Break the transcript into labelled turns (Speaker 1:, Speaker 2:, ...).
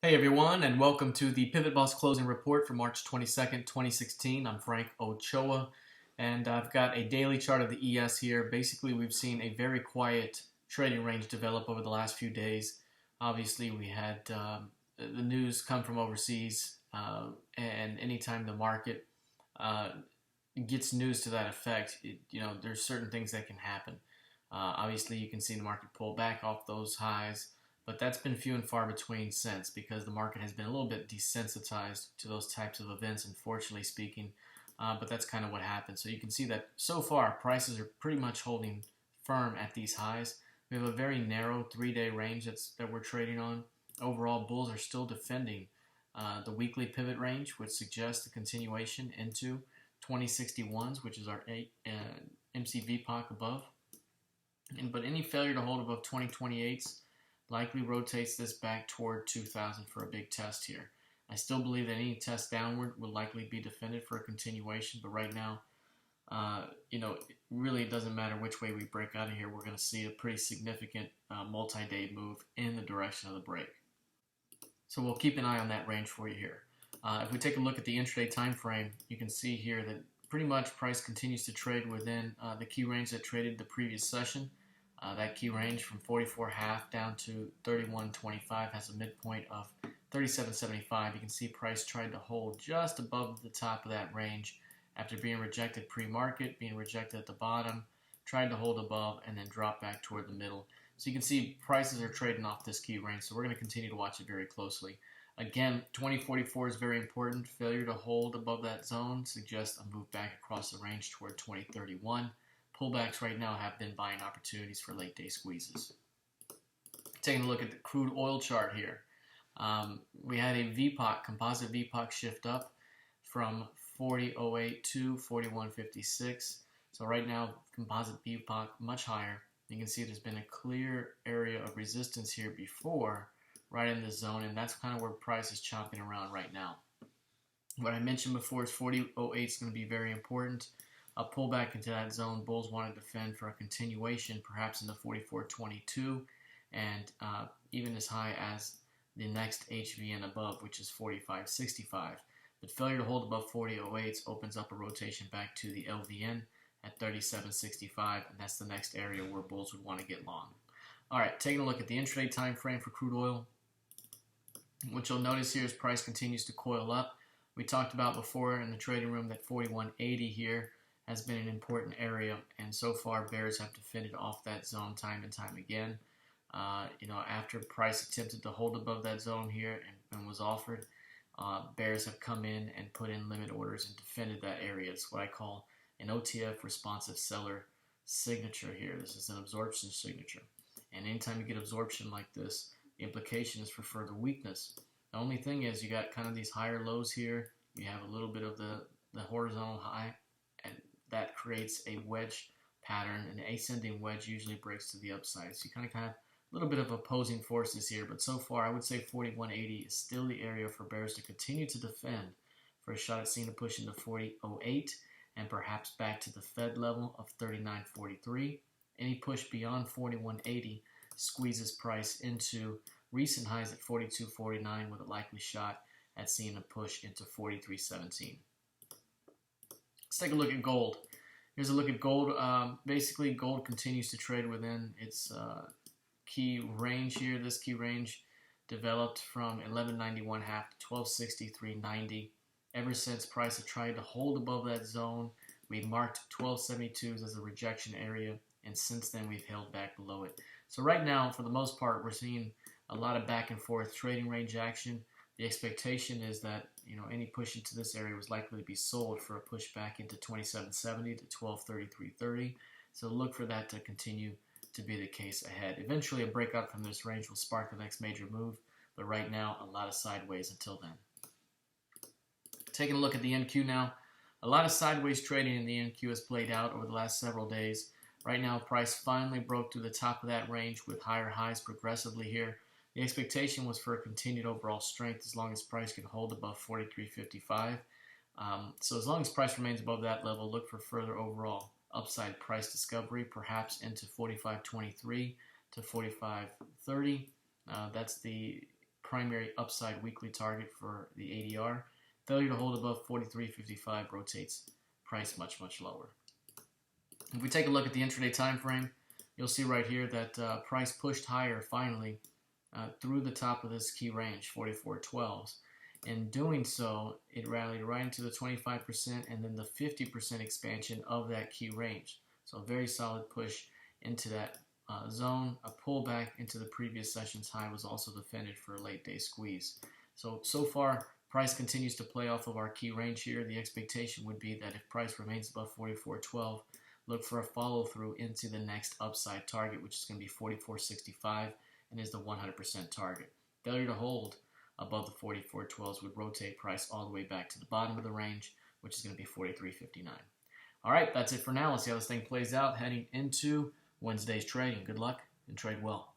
Speaker 1: Hey everyone, and welcome to the PivotBoss Closing Report for March 22nd, 2016. I'm Frank Ochoa, and I've got a daily chart of the ES here. Basically, we've seen a very quiet trading range develop over the last few days. Obviously, we had the news come from overseas, and anytime the market gets news to that effect, there's certain things that can happen. Obviously, you can see the market pull back off those highs. But that's been few and far between since, because the market has been a little bit desensitized to those types of events, unfortunately speaking. But that's kind of what happened. So you can see that so far prices are pretty much holding firm at these highs. We have a very narrow 3-day range that we're trading on. Overall, bulls are still defending the weekly pivot range, which suggests a continuation into 2061s, which is our MCV above. But any failure to hold above 2028s likely rotates this back toward 2000 for a big test here. I still believe that any test downward will likely be defended for a continuation, but right now, really it doesn't matter which way we break out of here. We're going to see a pretty significant multi-day move in the direction of the break. So we'll keep an eye on that range for you here. If we take a look at the intraday time frame, you can see here that pretty much price continues to trade within the key range that traded the previous session. That key range from 44.5 down to 31.25 has a midpoint of 37.75. You can see price tried to hold just above the top of that range after being rejected pre-market, being rejected at the bottom, tried to hold above, and then drop back toward the middle. So you can see prices are trading off this key range, so we're going to continue to watch it very closely. Again, 2044 is very important. Failure to hold above that zone suggests a move back across the range toward 2031. Pullbacks right now have been buying opportunities for late day squeezes. Taking a look at the crude oil chart here. We had a VPOC, composite VPOC shift up from 40.08 to 41.56. So right now, composite VPOC much higher. You can see there's been a clear area of resistance here before, right in the zone, and that's kind of where price is chopping around right now. What I mentioned before is 40.08 is going to be very important. A pullback into that zone, bulls want to defend for a continuation, perhaps in the 44.22, and even as high as the next HVN above, which is 45.65. But failure to hold above 40.08 opens up a rotation back to the LVN at 37.65, and that's the next area where bulls would want to get long. All right, taking a look at the intraday time frame for crude oil. What you'll notice here is price continues to coil up. We talked about before in the trading room that 41.80 here has been an important area, and so far bears have defended off that zone time and time again. After price attempted to hold above that zone here and was offered, bears have come in and put in limit orders and defended that area. It's what I call an OTF responsive seller signature here. This is an absorption signature, and anytime you get absorption like this, the implication is for further weakness. The only thing is you got kind of these higher lows here. You have a little bit of the horizontal high, and that creates a wedge pattern. An ascending wedge usually breaks to the upside. So you kind of have a little bit of opposing forces here. But so far, I would say 41.80 is still the area for bears to continue to defend for a shot at seeing a push into 40.08 and perhaps back to the Fed level of 39.43. Any push beyond 41.80 squeezes price into recent highs at 42.49 with a likely shot at seeing a push into 43.17. Let's take a look at gold. Here's a look at gold. Basically, gold continues to trade within its key range here. This key range developed from 1191.5 to 1263.90. Ever since price have tried to hold above that zone, we marked 1272s as a rejection area, and since then we've held back below it. So right now, for the most part, we're seeing a lot of back and forth trading range action. The expectation is that any push into this area was likely to be sold for a push back into 27.70 to 1233.30. So look for that to continue to be the case ahead. Eventually, a breakout from this range will spark the next major move, but right now, a lot of sideways until then. Taking a look at the NQ now, a lot of sideways trading in the NQ has played out over the last several days. Right now, price finally broke through the top of that range with higher highs progressively here. The expectation was for a continued overall strength as long as price can hold above 43.55. So as long as price remains above that level, look for further overall upside price discovery, perhaps into 45.23 to 45.30. That's the primary upside weekly target for the ADR. Failure to hold above 43.55 rotates price much, much lower. If we take a look at the intraday time frame, you'll see right here that price pushed higher finally through the top of this key range, 44.12s. In doing so, it rallied right into the 25% and then the 50% expansion of that key range. So a very solid push into that zone. A pullback into the previous session's high was also defended for a late day squeeze. So far, price continues to play off of our key range here. The expectation would be that if price remains above 44.12, look for a follow through into the next upside target, which is going to be 44.65 and is the 100% target. Failure to hold above the 44.12s would rotate price all the way back to the bottom of the range, which is going to be 43.59. All right, that's it for now. Let's see how this thing plays out heading into Wednesday's trading. Good luck and trade well.